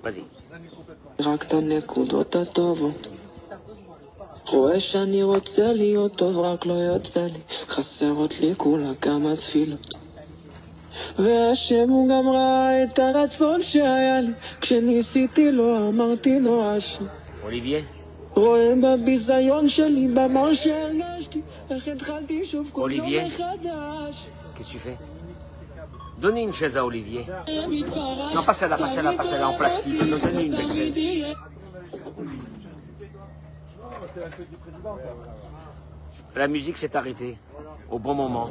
Vas-y. רק את הנקודות הטובות רואה שאני רוצה להיות טוב רק לא יוצא לי חסרות לי כולה כמה תפילות והשם הוא גם ראה את הרצון שהיה לי כשניסיתי לו אמרתי נואש Olivier. רואה בביזיון שלי במר שהרגשתי איך התחלתי שוב כל יום מחדש Qu'est-ce que tu fais? Donnez une chaise à Olivier. Non, pas celle-là, pas celle-là, pas celle-là, en plastique. Non, donnez une belle chaise. La musique s'est arrêtée au bon moment.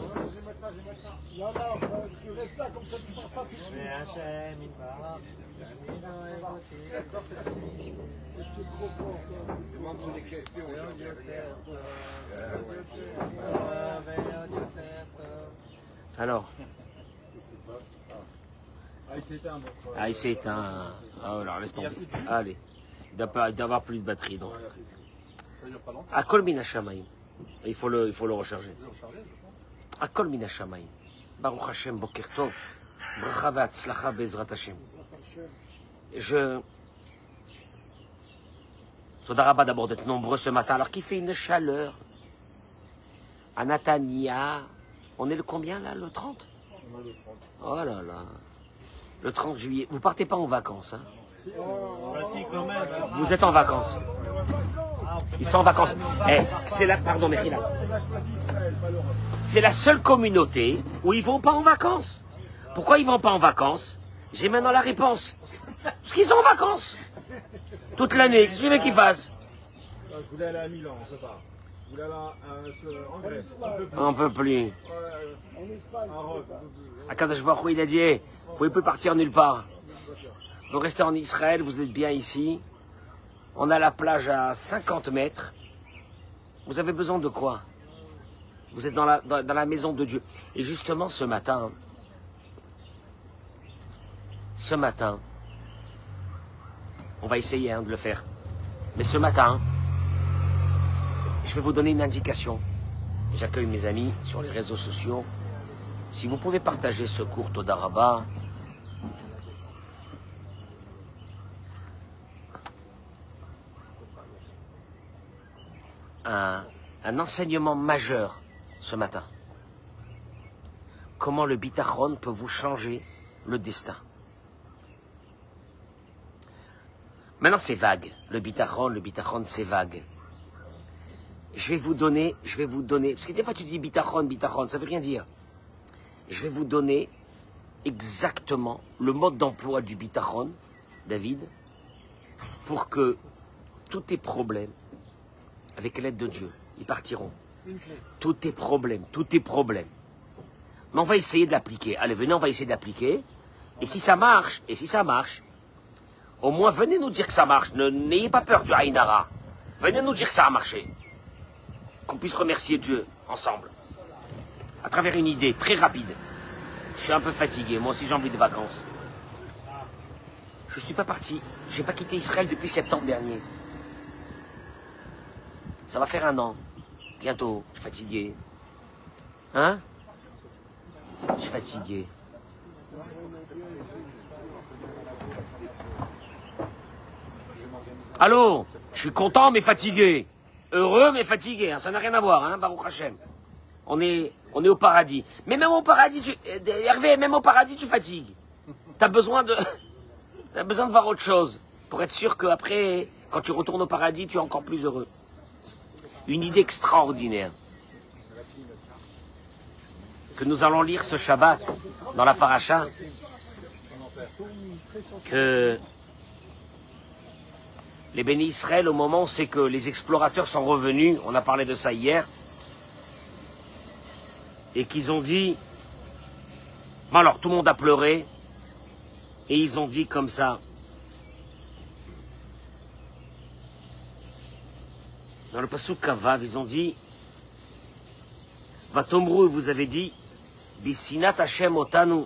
Alors. Ah, il s'est éteint. Ah, alors laisse tomber. Allez. Il doit avoir plus de batterie. Donc. À Kol Mina Shamayim. Il faut le recharger. À Kol Mina Shamayim. Baruch Hashem, Boker Tov. Bracha ve'atzlacha be'ezrat Hashem. Toda Rabba d'abord d'être nombreux ce matin. Alors qu'il fait une chaleur. À Natania. On est le combien là? Le 30? Oh là là. Le 30 juillet. Vous partez pas en vacances, hein? Vous êtes en vacances. Ils sont en vacances. Eh, c'est la... Pardon, Mechila. C'est la seule communauté où ils vont pas en vacances. Pourquoi ils vont pas en vacances? J'ai maintenant la réponse. Parce qu'ils sont en vacances. Toute l'année. Qu'est-ce que tu veux qu'ils fassent? Je voulais aller à Milan, on peut pas. Je voulais aller en Grèce. On peut plus. En Espagne. Akadosh Baruch Hu, il a dit, hey, vous pouvez plus partir nulle part. Vous restez en Israël, vous êtes bien ici. On a la plage à 50 mètres. Vous avez besoin de quoi? Vous êtes dans la maison de Dieu. Et justement, ce matin, on va essayer de le faire. Mais ce matin, je vais vous donner une indication. J'accueille mes amis sur les réseaux sociaux. Si vous pouvez partager ce cours Toda Rabba, un enseignement majeur ce matin. Comment le bitachon peut vous changer le destin. Maintenant c'est vague. Le bitachon c'est vague. Je vais vous donner, parce que des fois tu dis bitachon, ça veut rien dire. Je vais vous donner exactement le mode d'emploi du bitachon, David, pour que tous tes problèmes, avec l'aide de Dieu, ils partiront. Tous tes problèmes. Mais on va essayer de l'appliquer. Allez, venez, on va essayer de l'appliquer. Et si ça marche, au moins venez nous dire que ça marche. N'ayez pas peur du Haïnara. Venez nous dire que ça a marché. Qu'on puisse remercier Dieu ensemble. À travers une idée très rapide. Je suis un peu fatigué. Moi aussi, j'ai envie de vacances. Je ne suis pas parti. Je n'ai pas quitté Israël depuis septembre dernier. Ça va faire 1 an. Bientôt. Je suis fatigué. Hein? Je suis fatigué. Allô? Je suis content mais fatigué. Heureux mais fatigué. Hein? Ça n'a rien à voir, hein, Baruch Hashem. On est au paradis. Mais même au paradis, Hervé, même au paradis, tu fatigues. T'as besoin de voir autre chose. Pour être sûr qu'après, quand tu retournes au paradis, tu es encore plus heureux. Une idée extraordinaire. Que nous allons lire ce Shabbat dans la paracha. Que les bénis Israël, au moment où c'est que les explorateurs sont revenus, on a parlé de ça hier, et qu'ils ont dit, bon alors tout le monde a pleuré, et ils ont dit comme ça, dans le Pasuk Kavav, ils ont dit, Vatomru, vous avez dit, Bisinat Hashem Otanu,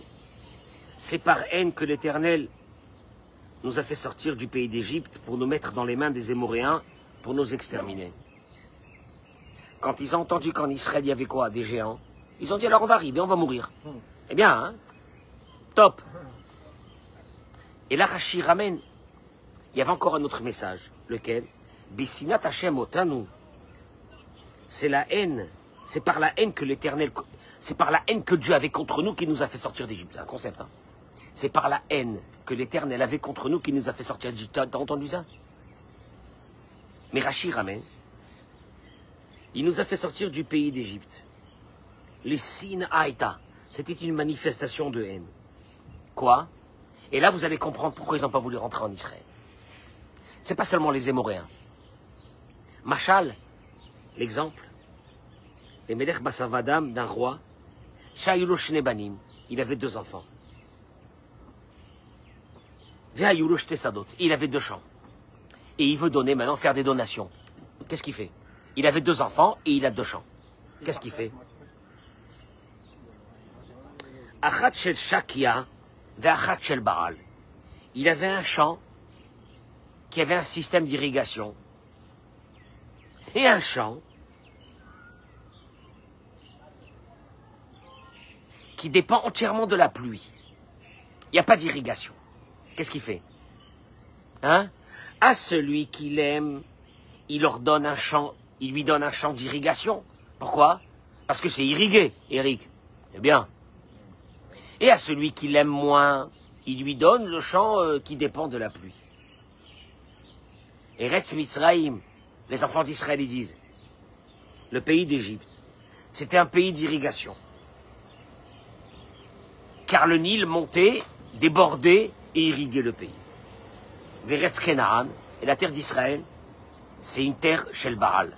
c'est par haine que l'Éternel nous a fait sortir du pays d'Égypte pour nous mettre dans les mains des Émoréens, pour nous exterminer. Quand ils ont entendu qu'en Israël il y avait quoi? Des géants. Ils ont dit alors on va arriver, on va mourir. Eh bien, hein, top. Et là Rashi ramène il y avait encore un autre message. Lequel? Bissinat Hashem otanu. C'est la haine. C'est par la haine que l'Éternel... C'est par la haine que Dieu avait contre nous qui nous a fait sortir d'Égypte. C'est un concept, hein. C'est par la haine que l'Éternel avait contre nous qui nous a fait sortir d'Égypte. T'as entendu ça? Mais Rashi ramène. Il nous a fait sortir du pays d'Égypte. Les Sin Haïta. C'était une manifestation de haine. Quoi? Et là, vous allez comprendre pourquoi ils n'ont pas voulu rentrer en Israël. C'est pas seulement les Émoréens. Machal, l'exemple. Les Melech Basavadam d'un roi. Shayulo Shnebanim. Il avait 2 enfants. Veayulo Shtesadot. Il avait 2 champs. Et il veut donner maintenant, faire des donations. Qu'est-ce qu'il fait? Il avait 2 enfants et il a 2 champs. Qu'est-ce qu'il fait? Achat shel Shakia, ve'achat shel Baal. Il avait un champ qui avait un système d'irrigation. Et un champ qui dépend entièrement de la pluie. Il n'y a pas d'irrigation. Qu'est-ce qu'il fait? Hein? À celui qu'il aime, il leur donne un champ, il lui donne un champ d'irrigation. Pourquoi? Parce que c'est irrigué, Eric. Eh bien. Et à celui qui l'aime moins, il lui donne le champ qui dépend de la pluie. Eretz Mitzraïm, les enfants d'Israël, ils disent, le pays d'Égypte, c'était un pays d'irrigation. Car le Nil montait, débordait et irriguait le pays. Veretz Kenaan, et la terre d'Israël, c'est une terre chez le Baal.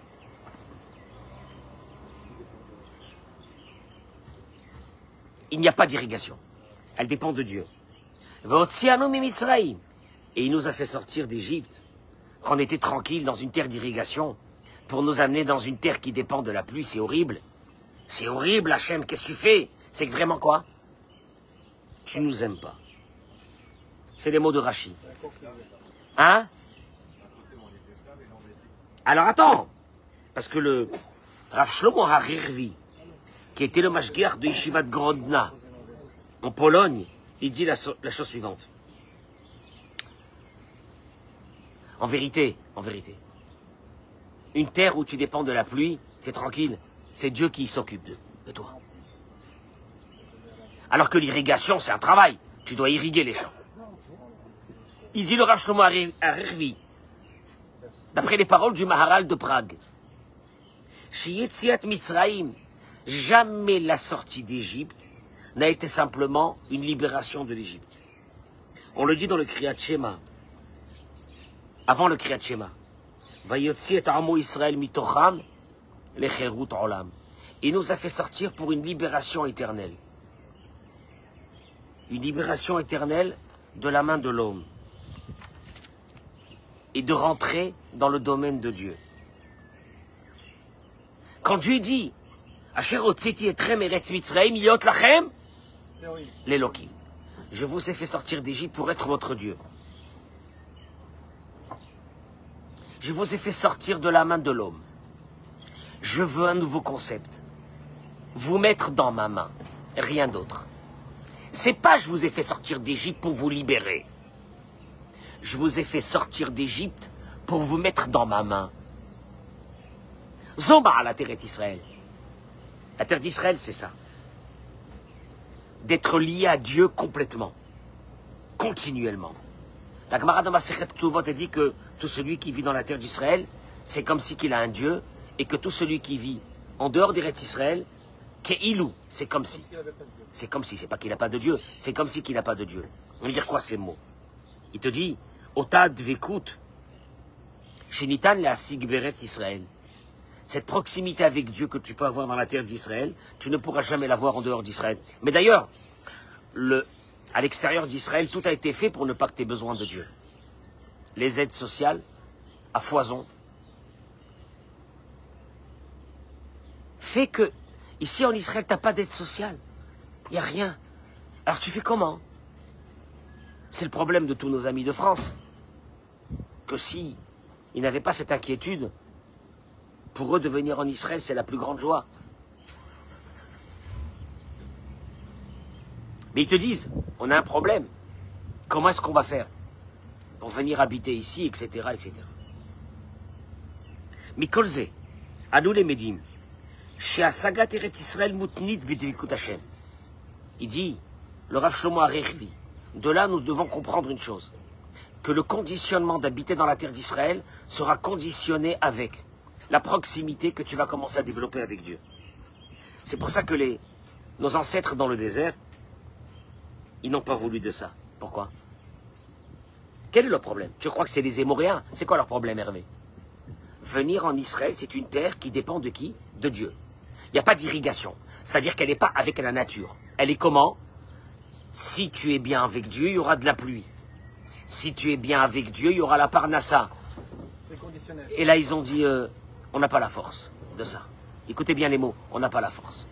Il n'y a pas d'irrigation. Elle dépend de Dieu. Et il nous a fait sortir d'Égypte, quand on était tranquille dans une terre d'irrigation, pour nous amener dans une terre qui dépend de la pluie. C'est horrible. C'est horrible, Hachem. Qu'est-ce que tu fais? C'est que vraiment quoi? Tu nous aimes pas. C'est les mots de Rashi. Hein? Alors attends. Parce que le Rav Shlomo Harirvi, qui était le mashgiach de Yeshivat Grodna, en Pologne, il dit la chose suivante. En vérité, une terre où tu dépends de la pluie, c'est tranquille, c'est Dieu qui s'occupe de toi. Alors que l'irrigation, c'est un travail, tu dois irriguer les champs. Il dit le Rav Shlomo Harirvi, d'après les paroles du Maharal de Prague, Sheyetziat Mitzraïm, jamais la sortie d'Égypte n'a été simplement une libération de l'Égypte. On le dit dans le Kriyat Shema. Avant le Kriyat Shema. Vayotzi et Amo Israël mitocham lecherut olam. Il nous a fait sortir pour une libération éternelle. Une libération éternelle de la main de l'homme. Et de rentrer dans le domaine de Dieu. Quand Dieu dit Asher otziti etrem eretz Mitzraïm liot lachem l'Elokim. Je vous ai fait sortir d'Égypte pour être votre Dieu. Je vous ai fait sortir de la main de l'homme. Je veux un nouveau concept. Vous mettre dans ma main. Rien d'autre. C'est pas je vous ai fait sortir d'Égypte pour vous libérer. Je vous ai fait sortir d'Égypte pour vous mettre dans ma main. Zoma à la terre d'Israël. La terre d'Israël, c'est ça. D'être lié à Dieu complètement. Continuellement. La Gemara de Masechet Ketuvot a dit que tout celui qui vit dans la terre d'Israël, c'est comme si qu'il a un Dieu, et que tout celui qui vit en dehors d'Eretz Israël, Keilou, c'est comme si. C'est comme si, c'est pas qu'il n'a pas de Dieu, c'est comme si qu'il n'a pas de Dieu. On veut dire quoi ces mots? Il te dit, Otad Vekut, Shenitan la Sigberet Israël. Cette proximité avec Dieu que tu peux avoir dans la terre d'Israël, tu ne pourras jamais l'avoir en dehors d'Israël. Mais d'ailleurs, à l'extérieur d'Israël, tout a été fait pour ne pas que tu aies besoin de Dieu. Les aides sociales, à foison, fait que, ici en Israël, tu n'as pas d'aide sociale. Il n'y a rien. Alors tu fais comment? C'est le problème de tous nos amis de France. Que si ils n'avaient pas cette inquiétude, pour eux de venir en Israël, c'est la plus grande joie. Mais ils te disent, on a un problème. Comment est-ce qu'on va faire? pour venir habiter ici, etc., etc. Mikolze, à nous les Médim, chez Asagat Eretz Israël Moutnit B'Dvikut Hashem. Il dit, le Rav Shlomo Arechvi, de là nous devons comprendre une chose, que le conditionnement d'habiter dans la terre d'Israël sera conditionné avec la proximité que tu vas commencer à développer avec Dieu. C'est pour ça que nos ancêtres dans le désert, ils n'ont pas voulu de ça. Pourquoi? Quel est leur problème? Tu crois que c'est les Émoréens? C'est quoi leur problème, Hervé? Venir en Israël, c'est une terre qui dépend de qui? De Dieu. Il n'y a pas d'irrigation. C'est-à-dire qu'elle n'est pas avec la nature. Elle est comment? Si tu es bien avec Dieu, il y aura de la pluie. Si tu es bien avec Dieu, il y aura la parnassa. C'est conditionnel. Et là, ils ont dit, on n'a pas la force de ça. Écoutez bien les mots, on n'a pas la force.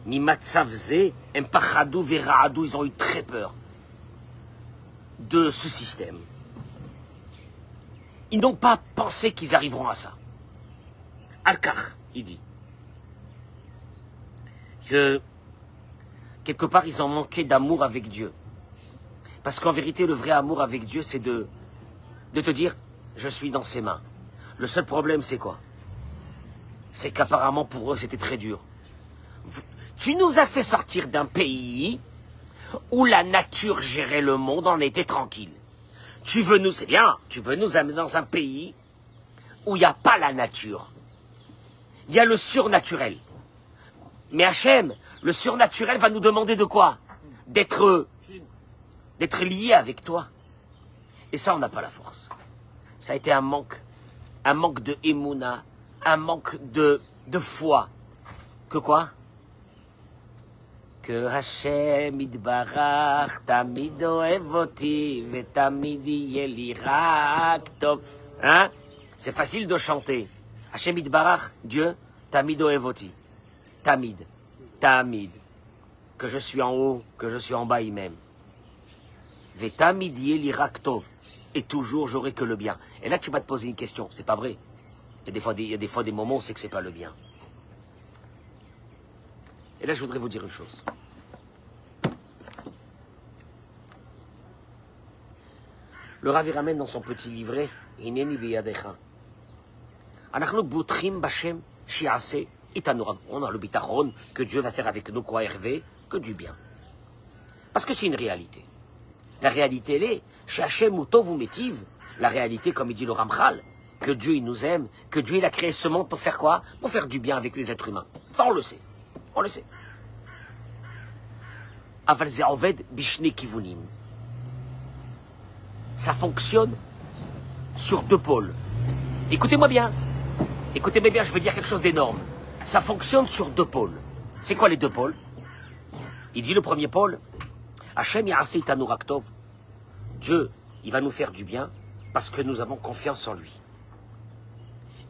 Mimatzavze, empachadou, veraadou, ils ont eu très peur de ce système. Ils n'ont pas pensé qu'ils arriveront à ça. Al-Kar, il dit que quelque part ils ont manqué d'amour avec Dieu. Parce qu'en vérité, le vrai amour avec Dieu, c'est de te dire, je suis dans ses mains. Le seul problème, c'est quoi? C'est qu'apparemment pour eux, c'était très dur. Tu nous as fait sortir d'un pays où la nature gérait le monde, on était tranquille. Tu veux nous, c'est bien, tu veux nous amener dans un pays où il n'y a pas la nature. Il y a le surnaturel. Mais Hachem, le surnaturel va nous demander de quoi? D'être lié avec toi. Et ça, on n'a pas la force. Ça a été un manque de émouna, un manque de foi. Que quoi? Que Hachem Yitbarach tamid ohev oti vetamid yeh li rak tov. Hein? C'est facile de chanter. Hachem Yitbarach, Dieu, tamid ohev oti. Tamid. Tamid. Que je suis en haut, que je suis en bas, il m'aime. Vetamid yeh li rak tov. Et toujours, j'aurai que le bien. Et là, tu vas te poser une question. C'est pas vrai. Il y a des fois des moments où c'est que c'est pas le bien. Et là, je voudrais vous dire une chose. Le Rav ramène dans son petit livret, Hineni biyadecha. Anachnu boutrim bashem shiase itanura. On a le bitachon que Dieu va faire avec nous, quoi, Hervé, que du bien. Parce que c'est une réalité. La réalité, elle est, chez Hachem Moutov ou Métiv, la réalité, comme il dit le Ramchal, que Dieu, il nous aime, que Dieu, il a créé ce monde pour faire quoi? Pour faire du bien avec les êtres humains. Ça, on le sait. On le sait. Aval ze oved bishne kivunim. Ça fonctionne sur deux pôles. Écoutez-moi bien. Écoutez-moi bien, je veux dire quelque chose d'énorme. Ça fonctionne sur deux pôles. C'est quoi les deux pôles? Il dit le premier pôle, Hachem ya'aseh itanu rak tov. Dieu, il va nous faire du bien parce que nous avons confiance en lui.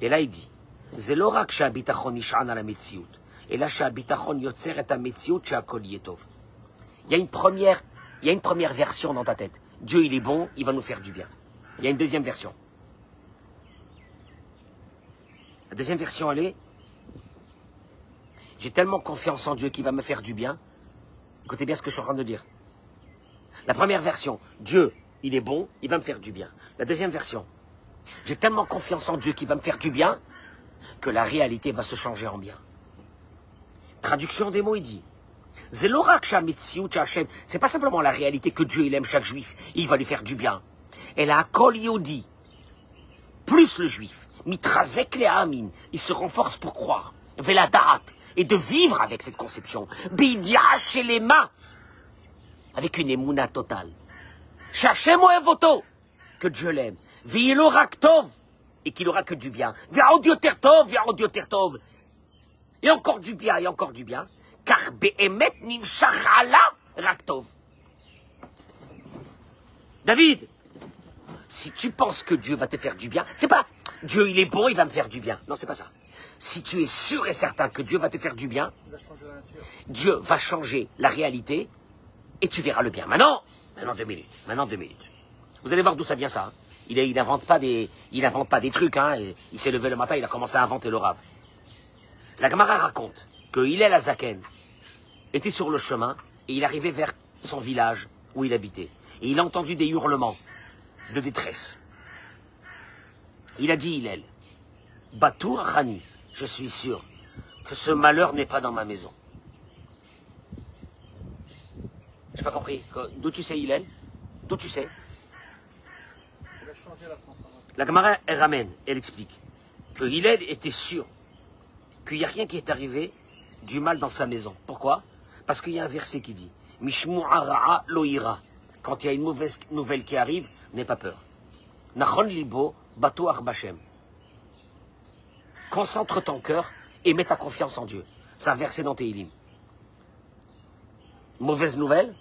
Et là, il dit, Ze lo rak she'habitachon nish'an ala metziut. Et là, she'habitachon yotzer et ha-metziut she'akol yeh tov. Il y a une première version dans ta tête. Dieu, il est bon, il va nous faire du bien. Il y a une deuxième version. La deuxième version, elle est, j'ai tellement confiance en Dieu qu'il va me faire du bien. Écoutez bien ce que je suis en train de dire. La première version, Dieu, il est bon, il va me faire du bien. La deuxième version, j'ai tellement confiance en Dieu qu'il va me faire du bien que la réalité va se changer en bien. Traduction des mots, il dit, c'est pas simplement la réalité que Dieu il aime chaque juif, il va lui faire du bien. Et là, Kol Yehudi, plus le juif, Mitrazek le Amin, il se renforce pour croire, Veladat, et de vivre avec cette conception, Bidia chez les mains, avec une émouna totale. Shachem Oevoto, que Dieu l'aime, V'yelo rak tov, et qu'il aura que du bien, V'yaod yoter tov, et encore du bien, et encore du bien. Car be'emet nimshach alav rak tov. David, si tu penses que Dieu va te faire du bien, c'est pas Dieu il est bon, il va me faire du bien. Non, c'est pas ça. Si tu es sûr et certain que Dieu va te faire du bien, Dieu va changer la réalité et tu verras le bien. Maintenant 2 minutes. Maintenant 2 minutes. Vous allez voir d'où ça vient ça. Hein. Il n'invente pas des trucs. Hein. Il s'est levé le matin, il a commencé à inventer le Rav. La Gemara raconte que Hillel Hazaken était sur le chemin et il arrivait vers son village où il habitait. Et il a entendu des hurlements de détresse. Il a dit, Hillel, Batour Khani, je suis sûr que ce malheur n'est pas dans ma maison. J'ai pas compris. D'où tu sais, Hillel? D'où tu sais? La Gemara, elle ramène, elle explique que Hillel était sûr qu'il n'y a rien qui est arrivé du mal dans sa maison. Pourquoi? Parce qu'il y a un verset qui dit Mishmu'a ra'a lo ira. Quand il y a une mauvaise nouvelle qui arrive, n'aie pas peur. Nachon libo batuach b'Hashem. Concentre ton cœur et mets ta confiance en Dieu. C'est un verset dans Tehillim. Mauvaise nouvelle,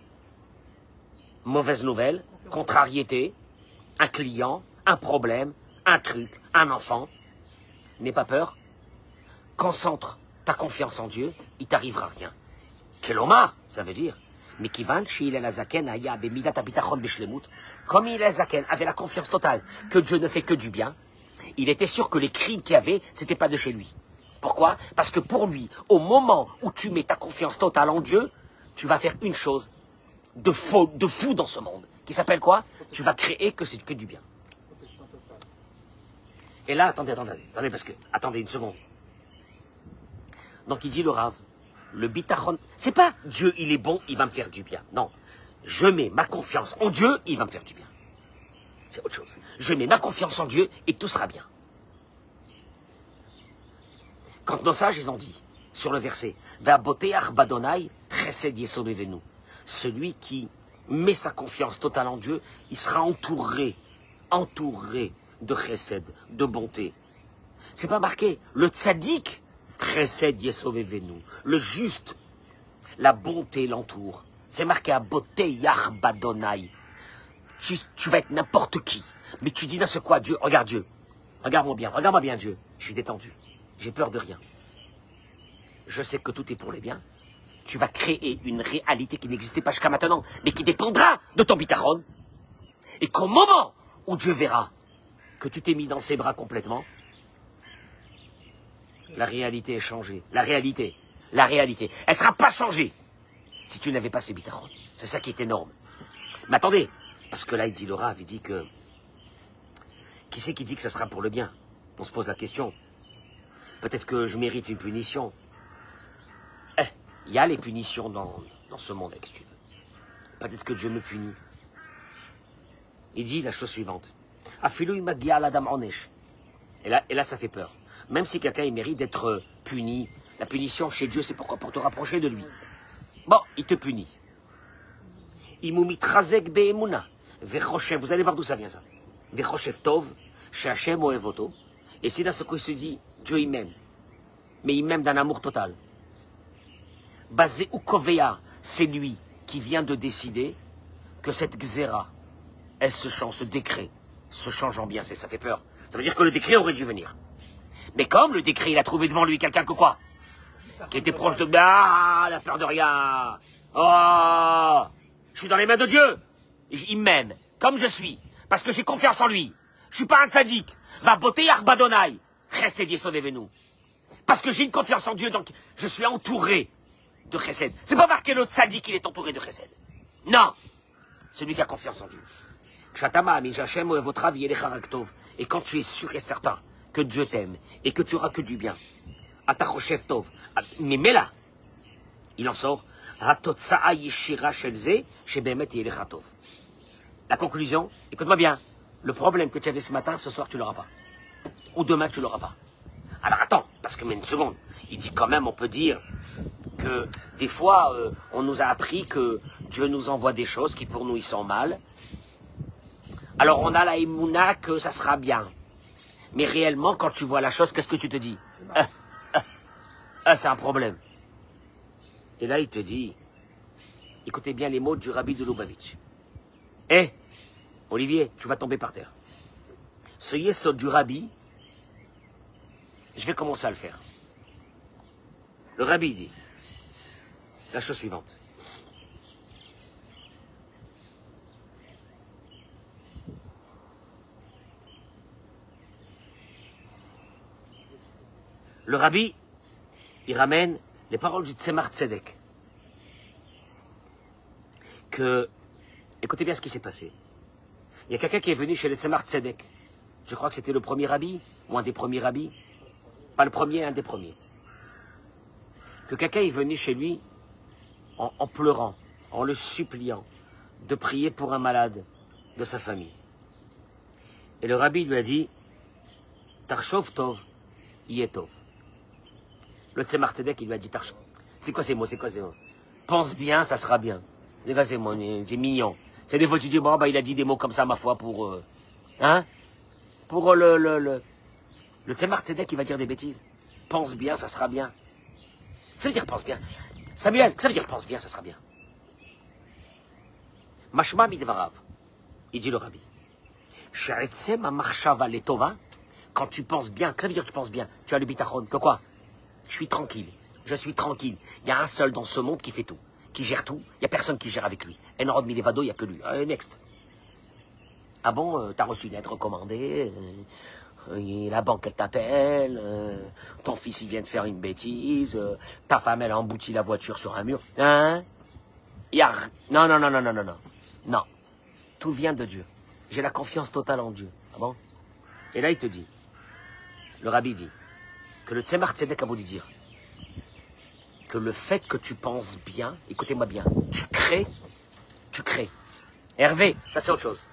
contrariété, un client, un problème, un truc, un enfant. N'aie pas peur. Concentre ta confiance en Dieu, il t'arrivera rien. Kelomar, ça veut dire, mais comme Hillel Zaken avait la confiance totale que Dieu ne fait que du bien, il était sûr que les crimes qu'il y avait, c'était pas de chez lui. Pourquoi? Parce que pour lui, au moment où tu mets ta confiance totale en Dieu, tu vas faire une chose de fou dans ce monde, qui s'appelle quoi? Tu vas créer que c'est que du bien. Et là, attendez, parce que, attendez une seconde. Donc il dit le Rav, le bitachon, c'est pas Dieu il est bon, il va me faire du bien. Non, je mets ma confiance en Dieu, il va me faire du bien. C'est autre chose. Je mets ma confiance en Dieu et tout sera bien. Quand nos sages, ils ont dit, sur le verset, Va'boteach badonai chesed yesodevenu. Celui qui met sa confiance totale en Dieu, il sera entouré de chesed, de bonté. C'est pas marqué, le tzaddik, chesed yesodevenu. Le juste, la bonté l'entoure. C'est marqué à Boteach badonai. Tu vas être n'importe qui. Mais tu dis d'un seul quoi, Dieu, regarde Dieu. Regarde-moi bien Dieu. Je suis détendu. J'ai peur de rien. Je sais que tout est pour les biens. Tu vas créer une réalité qui n'existait pas jusqu'à maintenant, mais qui dépendra de ton bitachon. Et qu'au moment où Dieu verra que tu t'es mis dans ses bras complètement, la réalité est changée. La réalité, elle ne sera pas changée si tu n'avais pas ce bitachon. C'est ça qui est énorme. Mais attendez, parce que là, il dit le Rav, il dit que... Qui c'est qui dit que ça sera pour le bien? On se pose la question. Peut-être que je mérite une punition. Il y a les punitions dans ce monde, si tu veux. Peut-être que Dieu me punit. Il dit la chose suivante. Et là, ça fait peur. Même si quelqu'un il mérite d'être puni, la punition chez Dieu, c'est pourquoi? Pour te rapprocher de lui. Bon, il te punit. Vous allez voir d'où ça vient, ça. Et si d'un seul coup il se dit, Dieu il m'aime, mais il m'aime d'un amour total. Basé ou Kovea, c'est lui qui vient de décider que cette Xéra, elle se change, ce décret, se change en bien. Ça fait peur. Ça veut dire que le décret aurait dû venir. Mais comme le décret, il a trouvé devant lui quelqu'un que quoi? Qui était proche de... Ah, la peur de rien. Oh, je suis dans les mains de Dieu. Il m'aime, comme je suis, parce que j'ai confiance en lui. Je suis pas un tzaddik. Va boter Arbadonai. Chesed yesodevenu. Parce que j'ai une confiance en Dieu, donc je suis entouré de chesed. C'est pas marqué le tzaddik, il est entouré de chesed. Non. Celui qui a confiance en Dieu. Et quand tu es sûr et certain que Dieu t'aime et que tu auras que du bien, mais là, il en sort. La conclusion, écoute-moi bien, le problème que tu avais ce matin, ce soir tu l'auras pas. Ou demain tu l'auras pas. Alors attends, parce que mais une seconde, il dit quand même, on peut dire que des fois, on nous a appris que Dieu nous envoie des choses qui pour nous ils sont mal. Alors on a la émouna que ça sera bien. Mais réellement, quand tu vois la chose, qu'est-ce que tu te dis? C'est un problème. Et là, il te dit, écoutez bien les mots du rabbi de Lubavitch. Olivier, tu vas tomber par terre. Ce yesod du rabbi, je vais commencer à le faire. Le rabbi dit la chose suivante. Le rabbi, il ramène les paroles du Tzemar Tzedek. Que Écoutez bien ce qui s'est passé. Il y a quelqu'un qui est venu chez le Tzemar Tzedek. Je crois que c'était le premier rabbi, ou un des premiers rabbis. Pas le premier, un des premiers. Que quelqu'un est venu chez lui en pleurant, en le suppliant de prier pour un malade de sa famille. Et le rabbi lui a dit, Tarshov Tov, Yetov. Le Tzemar Tzedek, il lui a dit, Tarshov. C'est quoi ces mots? Pense bien, ça sera bien. C'est mignon. C'est des fois tu dis, bon, bah, il a dit des mots comme ça, ma foi, pour... Pour le Tzemar Tzedek, il va dire des bêtises. Pense bien, ça sera bien. Ça veut dire pense bien. Samuel, ça veut dire pense bien, ça sera bien. Mashma midvarav, il dit le rabbi. Quand tu penses bien, ça veut dire que tu penses bien. Tu as le bitachon, que quoi? Je suis tranquille. Je suis tranquille. Il y a un seul dans ce monde qui fait tout, qui gère tout. Il n'y a personne qui gère avec lui. Enrod Milevado, il n'y a que lui. Next. Ah bon, t'as reçu une lettre recommandée, la banque elle t'appelle, ton fils il vient de faire une bêtise, ta femme elle a embouti la voiture sur un mur. Hein? Non. Non. Tout vient de Dieu. J'ai la confiance totale en Dieu. Ah bon? Et là il te dit, le rabbi dit, que le Tzemar Tzedek a voulu dire que le fait que tu penses bien, écoutez-moi bien, tu crées. Hervé, ça c'est autre chose.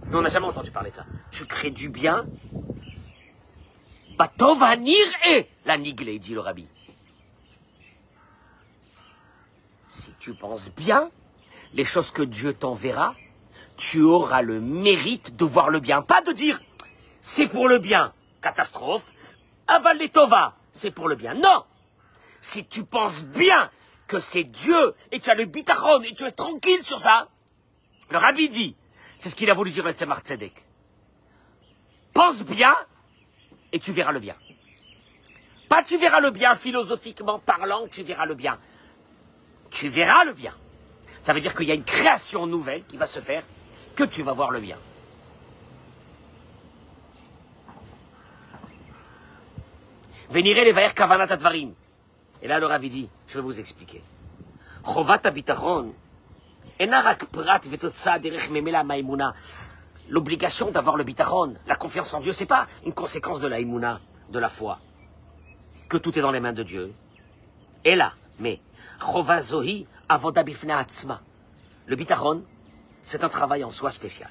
Nous, on n'a jamais entendu parler de ça. Tu crées du bien. Batova nir'e la nigle, dit le rabbi. Si tu penses bien, les choses que Dieu t'enverra, tu auras le mérite de voir le bien. Pas de dire, c'est pour le bien, catastrophe. Aval les tova, c'est pour le bien. Non! Si tu penses bien que c'est Dieu, et tu as le bitachon, et tu es tranquille sur ça, le rabbi dit, c'est ce qu'il a voulu dire le Tzemar Tzedek. Pense bien et tu verras le bien. Pas tu verras le bien philosophiquement parlant, tu verras le bien. Tu verras le bien. Ça veut dire qu'il y a une création nouvelle qui va se faire, que tu vas voir le bien. Venirez les vaer kavanat advarim. Et là le Rav dit, je vais vous expliquer. Chovat habitachon. L'obligation d'avoir le bitachon, la confiance en Dieu, c'est pas une conséquence de la imuna, de la foi, que tout est dans les mains de Dieu. Et là, mais le bitachon, c'est un travail en soi spécial.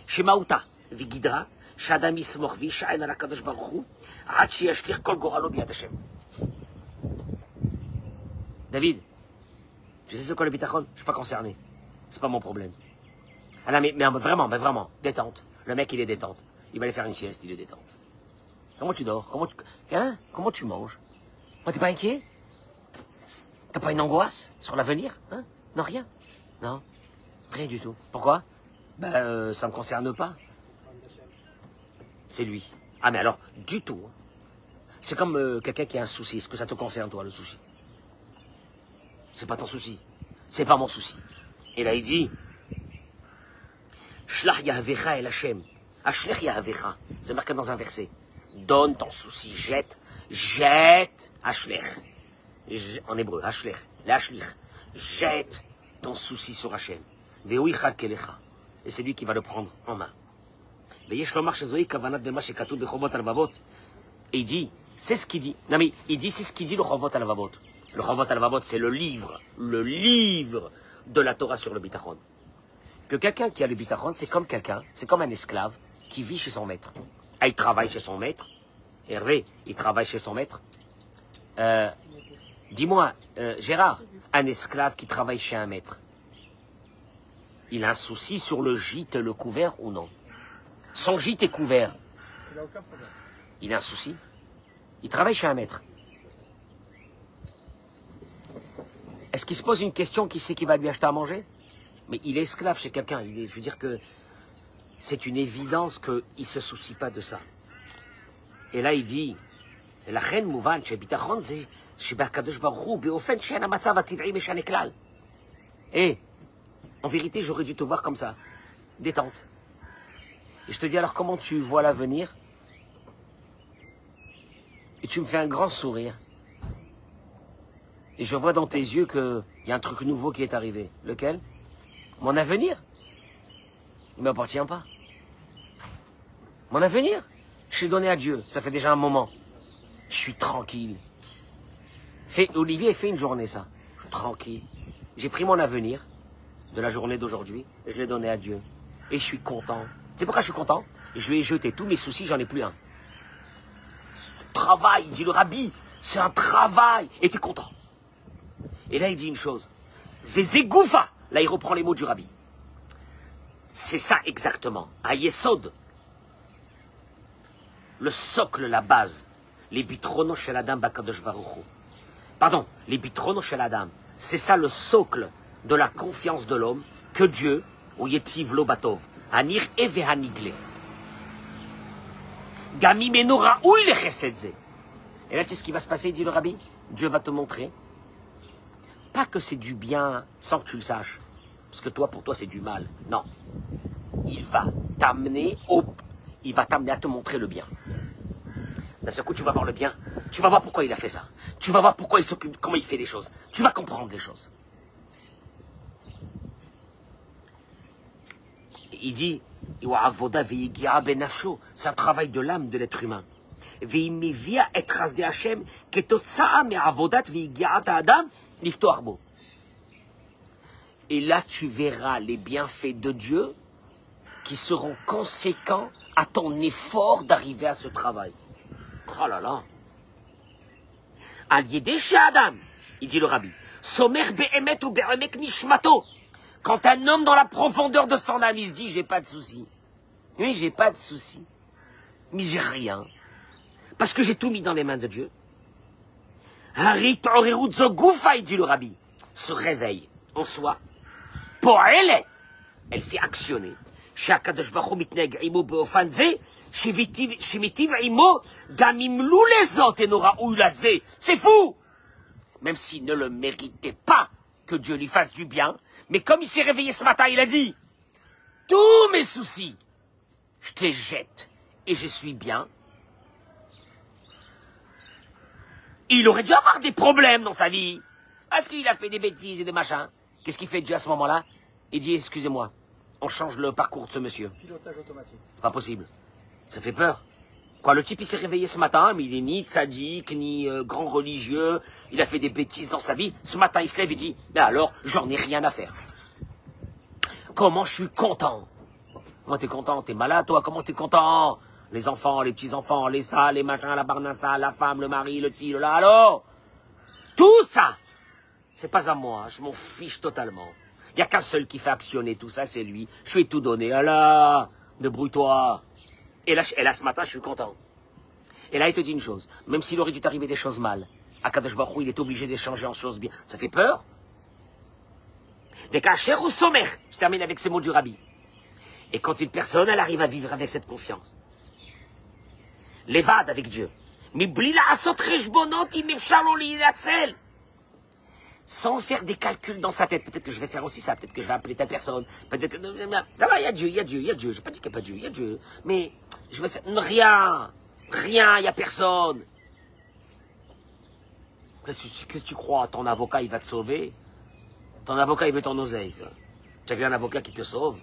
Shemauta vigidra shadam yismoch v'yisha'en al hakadosh baruch hu ad sheyashlich kol goralo biyad Hashem. David, tu sais ce qu'est le bitachon? Je ne suis pas concerné. C'est pas mon problème. Ah non, mais vraiment, détente. Le mec, il est détente. Il va aller faire une sieste, il est détente. Comment tu dors? Comment tu manges? Moi, t'es pas inquiet? T'as pas une angoisse sur l'avenir? Non, rien? Non, rien du tout. Pourquoi? Ça me concerne pas. C'est lui. Ah, mais alors, du tout. C'est comme quelqu'un qui a un souci. Est-ce que ça te concerne, toi, le souci? C'est pas ton souci. C'est pas mon souci. Et là, il dit, Shlach Yahavecha El Hashem. Ashlech Yahavecha. C'est marqué dans un verset. Donne ton souci, jette, Ashlech. En hébreu, Ashlech, l'Ashlich. Jette ton souci sur Hashem. Ve'uicha Kelecha. Et c'est lui qui va le prendre en main. Et il dit, c'est ce qu'il dit. Non mais, il dit, c'est ce qu'il dit le Chovot al-Vavot. Le Chovot al-Vavot, c'est le livre de la Torah sur le bitachon. Que quelqu'un qui a le bitachon, c'est comme un esclave qui vit chez son maître. Ah, il travaille chez son maître. Hervé, il travaille chez son maître. Dis-moi, Gérard, un esclave qui travaille chez un maître, il a un souci sur le gîte, le couvert ou non? Son gîte est couvert. Il n'a aucun problème. Il a un souci. Il travaille chez un maître. Est-ce qu'il se pose une question, qui sait qui va lui acheter à manger? Mais il est esclave chez quelqu'un. Je veux dire que c'est une évidence qu'il ne se soucie pas de ça. Et là, il dit, la reine mouvan, chez bitachon, c'est chez Kadosh Baruch Hu, beofen shen hamatzav hativ'i meshan klal. Et, en vérité, j'aurais dû te voir comme ça, détente. Et je te dis alors, comment tu vois l'avenir? Et tu me fais un grand sourire. Et je vois dans tes yeux qu'il y a un truc nouveau qui est arrivé. Lequel? Mon avenir? il ne m'appartient pas. Mon avenir, je l'ai donné à Dieu. Ça fait déjà un moment. Je suis tranquille. Olivier fait une journée, ça. Je suis tranquille. J'ai pris mon avenir de la journée d'aujourd'hui et je l'ai donné à Dieu. Et je suis content. Tu sais pourquoi je suis content? Je lui ai jeté tous mes soucis, j'en ai plus un. Ce travail, dit le rabbi, c'est un travail. Et tu es content. Et là, il dit une chose. Vezegoufa. Là, il reprend les mots du rabbi. C'est ça exactement. Ayesod. Le socle, la base. Les bitronos chez l'Adam Bakadosh Baruch Hu. Pardon, les bitronos chez l'Adam. C'est ça le socle de la confiance de l'homme que Dieu, ou Yetiv Lobatov, Anir Eve Hanigle. Gami Menora, où il est Chesedze. Et là, tu sais ce qui va se passer, dit le rabbi? Dieu va te montrer. Pas que c'est du bien sans que tu le saches. Parce que toi, pour toi, c'est du mal. Non. Il va t'amener à te montrer le bien. D'un seul coup, tu vas voir le bien. Tu vas voir pourquoi il a fait ça. Tu vas voir pourquoi il s'occupe, comment il fait les choses. Tu vas comprendre les choses. Il dit, c'est un travail de l'âme de l'être humain. Et là, tu verras les bienfaits de Dieu qui seront conséquents à ton effort d'arriver à ce travail. Oh là là. Al-Yedé chez Adam, il dit le rabbi, Somer be'emet ou be'emek nishmato. Quand un homme dans la profondeur de son âme, il se dit, j'ai pas de soucis. Oui, j'ai pas de soucis. Mais j'ai rien. Parce que j'ai tout mis dans les mains de Dieu. Harit orerut zogoufa, il dit le rabbi, se réveille en soi. Po'elet, elle fait actionner. שהקדוש ברוך הוא מתנהג עמו באופן זה, שמיטיב עמו גם אם לו לזאת אינו ראוי לזה. C'est fou! Même s'il ne le méritait pas que Dieu lui fasse du bien, mais comme il s'est réveillé ce matin, il a dit, tous mes soucis, je te les jette et je suis bien. Il aurait dû avoir des problèmes dans sa vie, parce qu'il a fait des bêtises et des machins. Qu'est-ce qu'il fait Dieu à ce moment-là? Il dit, excusez-moi. On change le parcours de ce monsieur. Pilotage automatique. C'est pas possible. Ça fait peur. Quoi, le type, il s'est réveillé ce matin, mais il est ni tzaddik, ni grand religieux. Il a fait des bêtises dans sa vie. Ce matin, il se lève et dit, mais alors, j'en ai rien à faire. Comment je suis content. Comment t'es content? T'es malade, toi? Comment t'es content? Les enfants, les petits-enfants, les ça, les machins, la barnassa, la femme, le mari, le ci, le là, alors. Tout ça, c'est pas à moi. Je m'en fiche totalement. Il n'y a qu'un seul qui fait actionner tout ça, c'est lui. Je vais tout donner. Allah, débrouille-toi. Et là, ce matin, je suis content. Et là, il te dit une chose. Même s'il aurait dû t'arriver des choses mal, Akadosh Baruch Hu, il est obligé d'échanger en choses bien. Ça fait peur? Des cachers ou sommer. Je termine avec ces mots du rabbi. Et quand une personne, elle arrive à vivre avec cette confiance. L'évade avec Dieu. Sans faire des calculs dans sa tête. Peut-être que je vais faire aussi ça, peut-être que je vais appeler telle personne, peut-être que... Là-bas, il y a Dieu, il y a Dieu, il y a Dieu. Je n'ai pas dit qu'il n'y a pas Dieu, il y a Dieu. Mais je vais faire... Rien, il n'y a personne. Qu'est-ce que tu crois? Ton avocat, il va te sauver? Ton avocat, il veut ton oseille. Tu as vu un avocat qui te sauve?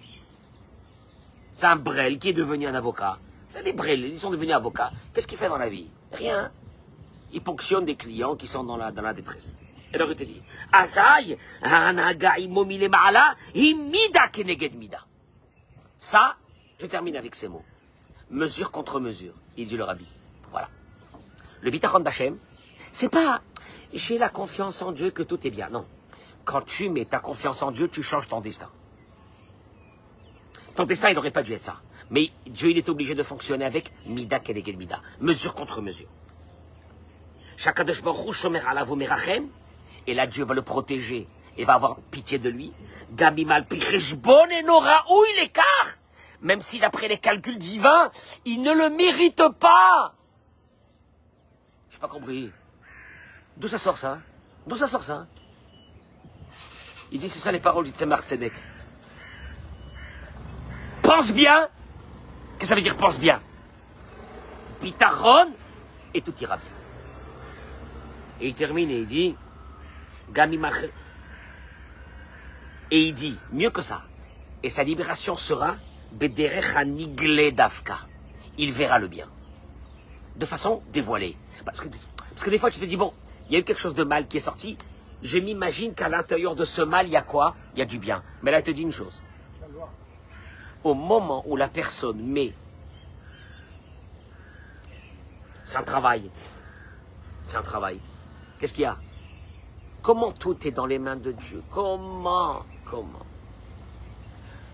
C'est un brel qui est devenu un avocat. C'est des brels, ils sont devenus avocats. Qu'est-ce qu'il fait dans la vie? Rien. Il ponctionne des clients qui sont dans la détresse. Et alors il te dit, Azaï, ça, je termine avec ces mots. Mesure contre mesure, il dit le rabbi. Voilà. Le bitachon d'Hachem, c'est pas, j'ai la confiance en Dieu que tout est bien. Non. Quand tu mets ta confiance en Dieu, tu changes ton destin. Ton destin, il n'aurait pas dû être ça. Mais Dieu, il est obligé de fonctionner avec Mida Keneged Mida. Mesure contre mesure. Shakadosh Baruch Hu shomer alav umerachem. Et là, Dieu va le protéger et va avoir pitié de lui. Gamimal picheshbon et nora où il écart. Même si d'après les calculs divins, il ne le mérite pas. Je n'ai pas compris. D'où ça sort ça? D'où ça sort ça? Il dit, c'est ça les paroles du Tzemar Tzedek. Pense bien. Qu'est-ce que ça veut dire pense bien? Bitachon et tout ira bien. Et il termine et il dit, et il dit, mieux que ça, et sa libération sera Bederecha nigle dafka. Il verra le bien. De façon dévoilée. Parce que des fois, tu te dis, bon, il y a eu quelque chose de mal qui est sorti. Je m'imagine qu'à l'intérieur de ce mal, il y a quoi? Il y a du bien. Mais là, elle te dit une chose. Au moment où la personne met... C'est un travail. C'est un travail. Qu'est-ce qu'il y a? Comment tout est dans les mains de Dieu? Comment?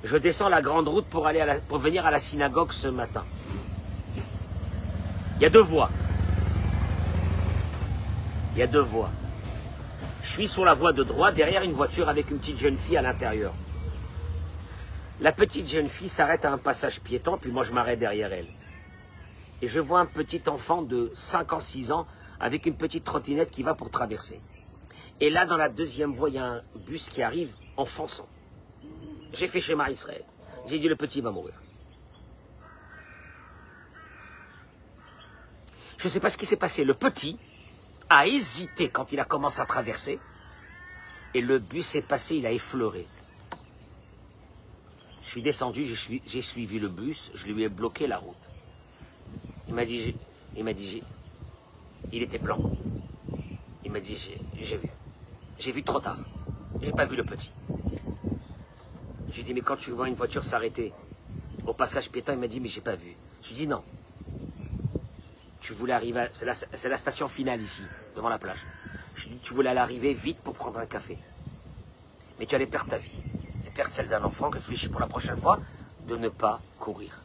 Je descends la grande route pour venir à la synagogue ce matin. Il y a deux voies. Il y a deux voies. Je suis sur la voie de droite, derrière une voiture avec une petite jeune fille à l'intérieur. La petite jeune fille s'arrête à un passage piéton, puis moi je m'arrête derrière elle. Et je vois un petit enfant de 5 ans, 6 ans, avec une petite trottinette qui va pour traverser. Et là, dans la deuxième voie, il y a un bus qui arrive en fonçant. J'ai fait schéma Israël. J'ai dit, le petit va mourir. Je ne sais pas ce qui s'est passé. Le petit a hésité quand il a commencé à traverser. Et le bus est passé, il a effleuré. Je suis descendu, j'ai suivi le bus, je lui ai bloqué la route. Il m'a dit, il était blanc. Il m'a dit, j'ai vu. J'ai vu trop tard. J'ai pas vu le petit. Je lui ai dit, mais quand tu vois une voiture s'arrêter au passage piéton, il m'a dit, mais j'ai pas vu. Je lui ai dit, non. Tu voulais arriver, c'est la station finale ici, devant la plage. Je lui ai dit, tu voulais aller arriver vite pour prendre un café. Mais tu allais perdre ta vie. Et perdre celle d'un enfant, réfléchis pour la prochaine fois, de ne pas courir.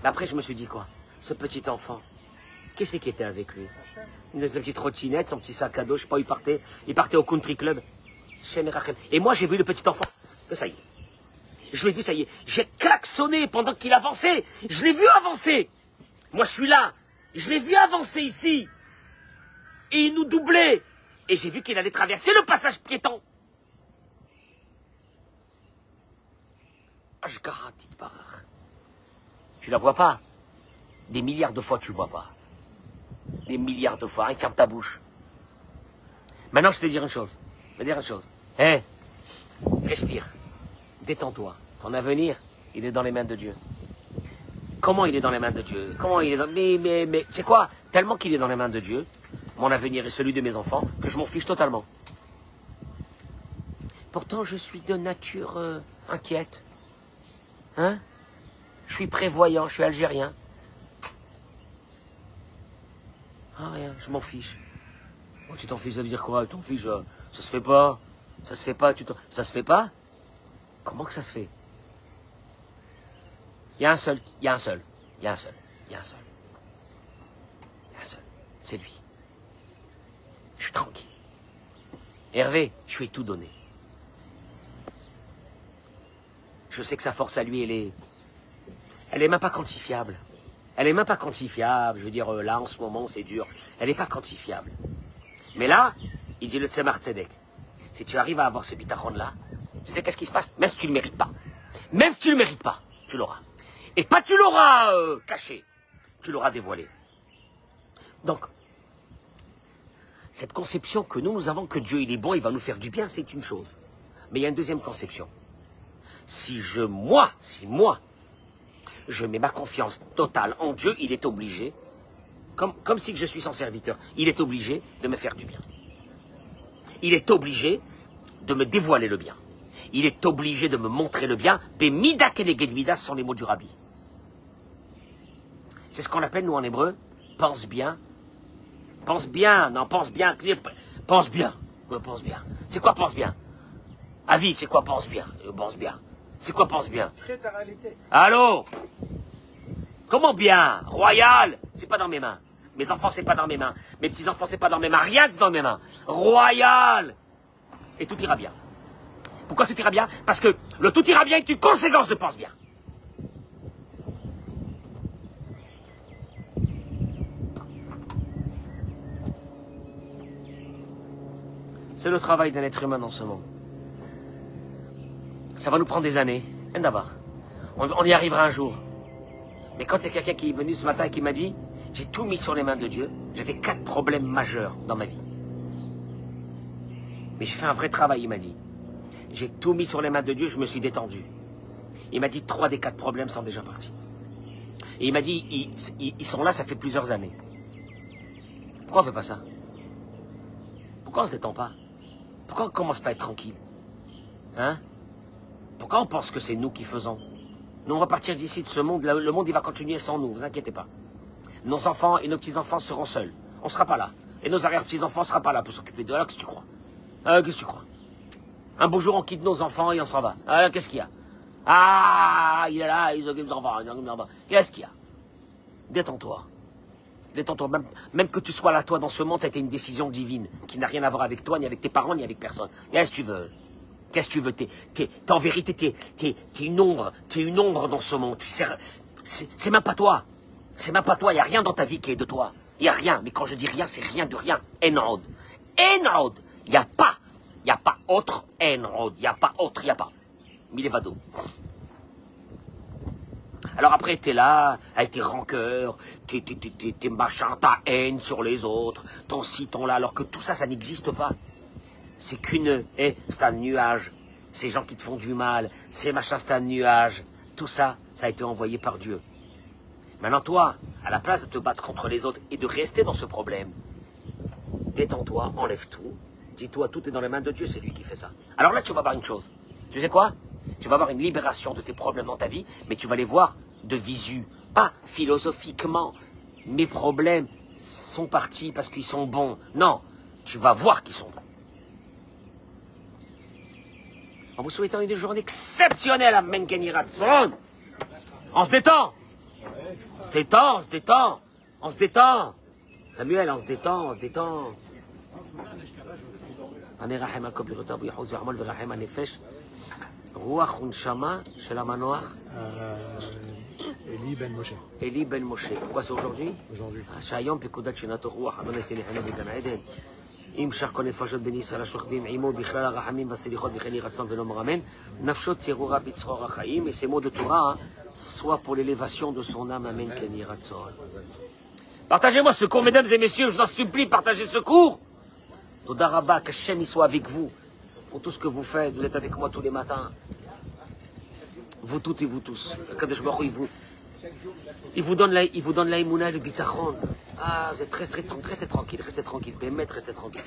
Mais après, je me suis dit quoi? Ce petit enfant, qu'est-ce qui était avec lui? Une petite trottinette, son petit sac à dos, je sais pas où il partait au country club. Et moi, j'ai vu le petit enfant, que ça y est. Je l'ai vu, ça y est. J'ai klaxonné pendant qu'il avançait. Je l'ai vu avancer. Moi, je suis là. Je l'ai vu avancer ici. Et il nous doublait. Et j'ai vu qu'il allait traverser le passage piéton. Je garantis de part. Tu la vois pas? Des milliards de fois, tu le vois pas. Des milliards de fois. Hein, ferme ta bouche. Maintenant, je vais te dire une chose. Hé, respire. Détends-toi. Ton avenir, il est dans les mains de Dieu. Comment il est dans les mains de Dieu? Comment il est dans... Mais, tu sais quoi? Tellement qu'il est dans les mains de Dieu, mon avenir est celui de mes enfants, que je m'en fiche totalement. Pourtant, je suis de nature inquiète. Hein? Je suis prévoyant, je suis algérien. Ah, rien, je m'en fiche. Oh, tu t'en fiches, ça veut dire quoi? Tu t'en fiches, ça se fait pas. Ça se fait pas, ça se fait pas? Comment que ça se fait? Il y a un seul. C'est lui. Je suis tranquille. Hervé, je lui ai tout donné. Je sais que sa force à lui, elle est même pas quantifiable. Je veux dire, là, en ce moment, c'est dur. Elle n'est pas quantifiable. Mais là, il dit le Tzemar Tzedek. Si tu arrives à avoir ce bitachon-là, tu sais qu'est-ce qui se passe? Même si tu ne le mérites pas. Tu l'auras. Et pas tu l'auras caché. Tu l'auras dévoilé. Donc, cette conception que nous avons, que Dieu, il est bon, il va nous faire du bien, c'est une chose. Mais il y a une deuxième conception. Si moi, je mets ma confiance totale en Dieu, il est obligé, comme si je suis son serviteur, il est obligé de me faire du bien. Il est obligé de me dévoiler le bien. Il est obligé de me montrer le bien. Bemida keneged mida sont les mots du Rabbi. C'est ce qu'on appelle, nous, en hébreu, pense bien. Pense bien. Pense bien. Ouais, pense bien. C'est quoi pense bien? Avis, c'est quoi pense bien? Pense bien. C'est quoi pense bien? Crée ta réalité. Allô? Comment bien? Royal, c'est pas dans mes mains. Mes enfants, c'est pas dans mes mains. Mes petits-enfants, c'est pas dans mes mains. Rien, c'est dans mes mains. Royal. Et tout ira bien. Pourquoi tout ira bien? Parce que le tout ira bien est une conséquence de pense bien. C'est le travail d'un être humain dans ce monde. Ça va nous prendre des années. On y arrivera un jour. Mais quand il y a quelqu'un qui est venu ce matin et qui m'a dit, j'ai tout mis sur les mains de Dieu, j'avais 4 problèmes majeurs dans ma vie. Mais j'ai fait un vrai travail, il m'a dit. J'ai tout mis sur les mains de Dieu, je me suis détendu. Il m'a dit 3 des 4 problèmes sont déjà partis. Et il m'a dit, ils sont là, ça fait plusieurs années. Pourquoi on ne fait pas ça? Pourquoi on ne se détend pas? Pourquoi on ne commence pas à être tranquille? Hein? Pourquoi on pense que c'est nous qui faisons? Nous, on va partir d'ici, de ce monde. Le monde, il va continuer sans nous, vous inquiétez pas. Nos enfants et nos petits-enfants seront seuls. On ne sera pas là. Et nos arrière-petits-enfants ne seront pas là pour s'occuper d'eux. Alors, qu'est-ce que tu crois? Qu'est-ce que tu crois? Un beau jour, on quitte nos enfants et on s'en va. Alors, qu'est-ce qu'il y a? Ah, il est là, il s'occupe des enfants. Qu'est-ce qu'il y a? Détends-toi. Détends-toi. Même que tu sois là, toi, dans ce monde, ça a été une décision divine qui n'a rien à voir avec toi, ni avec tes parents, ni avec personne. Qu'est-ce que tu veux? Qu'est-ce que tu veux? En vérité, t'es une ombre. T'es une ombre dans ce monde. Tu sais, c'est même pas toi. C'est même pas toi. Il n'y a rien dans ta vie qui est de toi. Il n'y a rien. Mais quand je dis rien, c'est rien de rien. Enod. Enod. Il n'y a pas. Il n'y a pas autre. Enod. Il n'y a pas autre. Il n'y a pas. Milevado. Alors après, t'es là, avec tes rancœurs, tes machins, ta haine sur les autres, ton ci, ton là, alors que tout ça, ça n'existe pas. C'est qu'une... c'est un nuage. Ces gens qui te font du mal, ces machins, c'est un nuage. Tout ça, ça a été envoyé par Dieu. Maintenant, toi, à la place de te battre contre les autres et de rester dans ce problème, détends-toi, enlève tout. Dis-toi, tout est dans les mains de Dieu, c'est lui qui fait ça. Alors là, tu vas voir une chose. Tu sais quoi? Tu vas avoir une libération de tes problèmes dans ta vie, mais tu vas les voir de visu. Pas philosophiquement. Mes problèmes sont partis parce qu'ils sont bons. Non, tu vas voir qu'ils sont bons. En vous souhaitant une journée exceptionnelle à Menken Ratson. On se détend. On se détend, on se détend. On se détend. Samuel, on se détend, on se détend. Ruach Unshama chez la Manoach. Eli Ben Moshe. Eli Ben Moshe. Pourquoi c'est aujourd'hui? Aujourd'hui. שהיום פקודת שנת הרוח, אדון יתן לחיינו בגן עדן. אם שאר כל נפשות בני ישראל השוכבים עמו בכלל הרחמים והסליחות וכן יהי רצון ולומר אמן. נפשו צרורה בצרור החיים. Et ces mots de Torah soient pour l'élévation de son âme. Amen. כן יהי רצון. Partagez-moi ce cours, mesdames et messieurs, je vous en supplie, partagez ce cours. Toda Rabba, qu'Hachem soit avec vous. Pour tout ce que vous faites, vous êtes avec moi tous les matins. Vous toutes et vous tous. Kadosh Baruch Hu, il vous donne la Emouna, le bitachon. Ah, vous êtes restez tranquille, restez tranquille. Bémet, restez tranquille.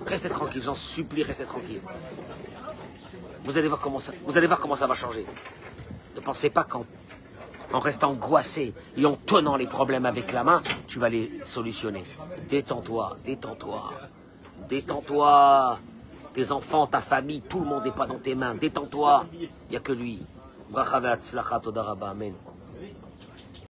Restez tranquille, j'en supplie, restez tranquille. Vous allez voir comment ça va changer. Ne pensez pas qu'en restant angoissé et en tenant les problèmes avec la main, tu vas les solutionner. Détends-toi, détends-toi, détends-toi. Tes enfants, ta famille, tout le monde n'est pas dans tes mains. Détends-toi. Il n'y a que lui. Bracha ve'atzlacha, toda rabba, amen.